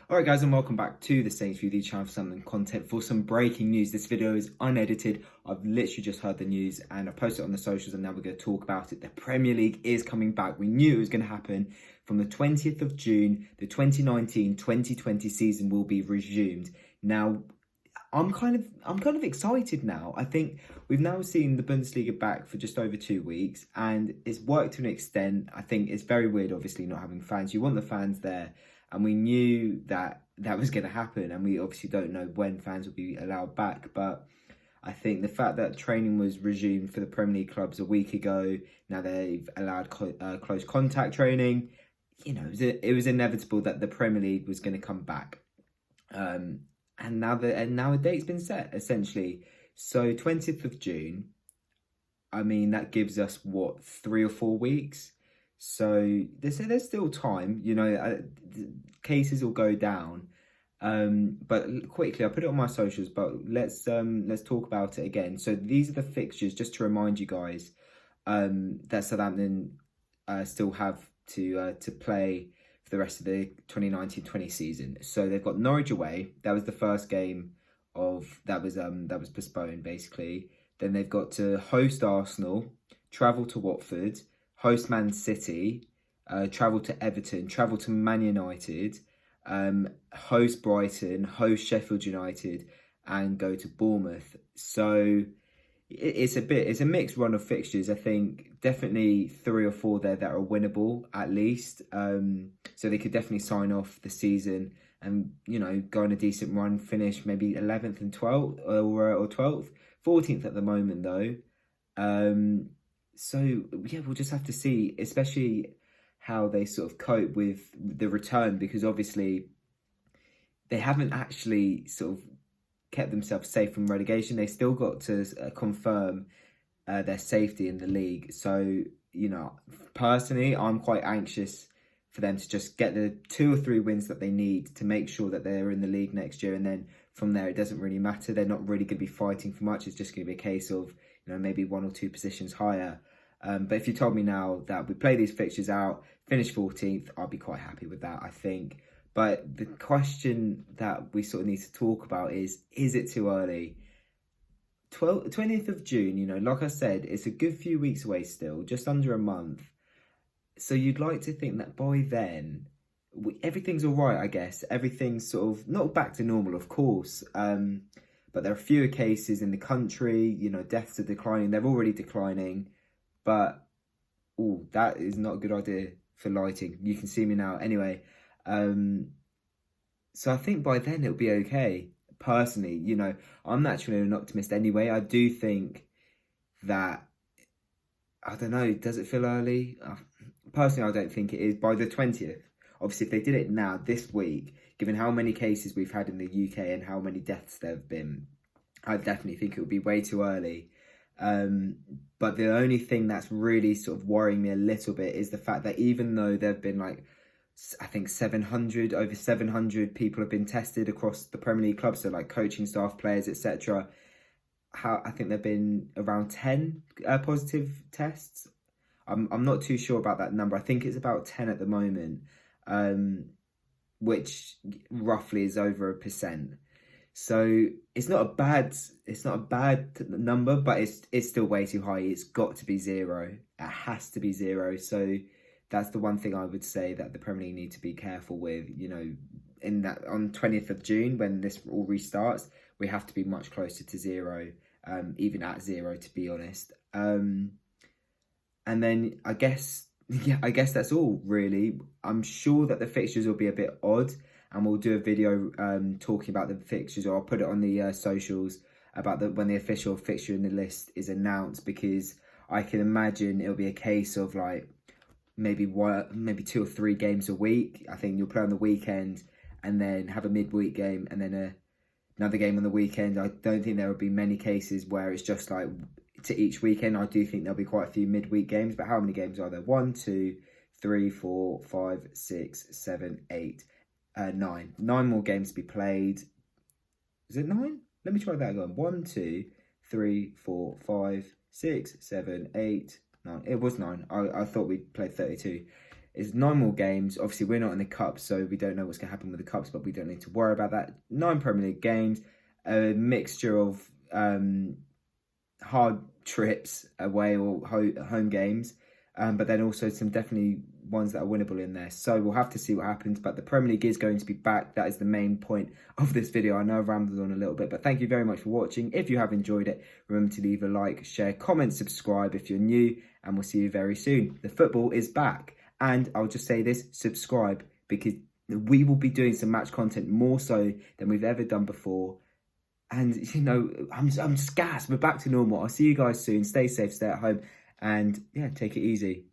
Alright guys, and welcome back to the Saints View, the channel for something content for some breaking news. This video is unedited. I've literally just heard the news and I posted it on the socials and now we're going to talk about it. The Premier League is coming back. We knew it was going to happen. From the 20th of June, the 2019-2020 season will be resumed. Now, I'm kind of excited now. I think we've now seen the Bundesliga back for just over 2 weeks and it's worked to an extent. I think it's very weird, obviously, not having fans. You want the fans there. And we knew that was going to happen. And we obviously don't know when fans will be allowed back. But I think the fact that training was resumed for the Premier League clubs a week ago, now they've allowed close contact training, you know, it was inevitable that the Premier League was going to come back. And now a date's been set, essentially. So 20th of June, I mean, that gives us, what, 3 or 4 weeks? So there's still time, you know, cases will go down. But quickly, I put it on my socials, but let's talk about it again. So these are the fixtures, just to remind you guys, that Southampton still have to play for the rest of the 2019-20 season. So they've got Norwich away. That was the first game that was postponed, basically. Then they've got to host Arsenal, travel to Watford, host Man City, travel to Everton, travel to Man United, host Brighton, host Sheffield United, and go to Bournemouth. So it's a mixed run of fixtures. I think definitely 3 or 4 there that are winnable at least. So they could definitely sign off the season and, you know, go on a decent run, finish maybe 11th and 12th or 12th, 14th at the moment though. So, yeah, we'll just have to see, especially how they sort of cope with the return, because obviously they haven't actually sort of kept themselves safe from relegation. They still got to confirm their safety in the league. So, you know, personally, I'm quite anxious for them to just get the 2 or 3 wins that they need to make sure that they're in the league next year. And then from there, it doesn't really matter. They're not really going to be fighting for much. It's just going to be a case of, you know, maybe 1 or 2 positions higher. But if you told me now that we play these fixtures out, finish 14th, I'd be quite happy with that, I think. But the question that we sort of need to talk about is it too early? 20th of June, you know, like I said, it's a good few weeks away still, just under a month. So you'd like to think that by then, everything's all right, I guess. Everything's sort of not back to normal, of course. But there are fewer cases in the country, you know, deaths are declining. They're already declining. But, oh, that is not a good idea for lighting. You can see me now. Anyway, so I think by then it'll be okay. Personally, you know, I'm naturally an optimist anyway. I do think that, I don't know, does it feel early? Personally, I don't think it is. By the 20th, obviously, if they did it now, this week, given how many cases we've had in the UK and how many deaths there have been, I definitely think it would be way too early. But the only thing that's really sort of worrying me a little bit is the fact that even though there have been like, I think over 700 people have been tested across the Premier League clubs, so like coaching staff, players, etc. I think there've been around 10 positive tests. I'm not too sure about that number. I think it's about 10 at the moment, which roughly is over 1%. So it's not a bad number, but it's still way too high. It's got to be 0. It has to be 0. So that's the one thing I would say that the Premier League need to be careful with. You know, in that on 20th of June when this all restarts, we have to be much closer to 0, even at 0, to be honest. And then I guess that's all really. I'm sure that the fixtures will be a bit odd. And we'll do a video talking about the fixtures, or I'll put it on the socials about when the official fixture in the list is announced, because I can imagine it'll be a case of like maybe 2 or 3 games a week. I think you'll play on the weekend and then have a midweek game and then another game on the weekend. I don't think there will be many cases where it's just like to each weekend. I do think there'll be quite a few midweek games, but how many games are there? 1, 2, 3, 4, 5, 6, 7, 8. 9 more games to be played. Is it 9? Let me try that again. 1, 2, 3, 4, 5, 6, 7, 8, 9. It was 9. I thought we played 32. It's 9 more games. Obviously, we're not in the Cup, so we don't know what's going to happen with the Cups, but we don't need to worry about that. 9 Premier League games, a mixture of hard trips away or home games, but then also some definitely ones that are winnable in there. So we'll have to see what happens, but the Premier League is going to be back. That is the main point of this video. I know I've rambled on a little bit, but thank you very much for watching. If you have enjoyed it, remember to leave a like, share, comment, subscribe if you're new, and we'll see you very soon. The football is back. And I'll just say this, subscribe, because we will be doing some match content more so than we've ever done before. And, you know, I'm just gassed. We're back to normal. I'll see you guys soon. Stay safe, stay at home, and, yeah, take it easy.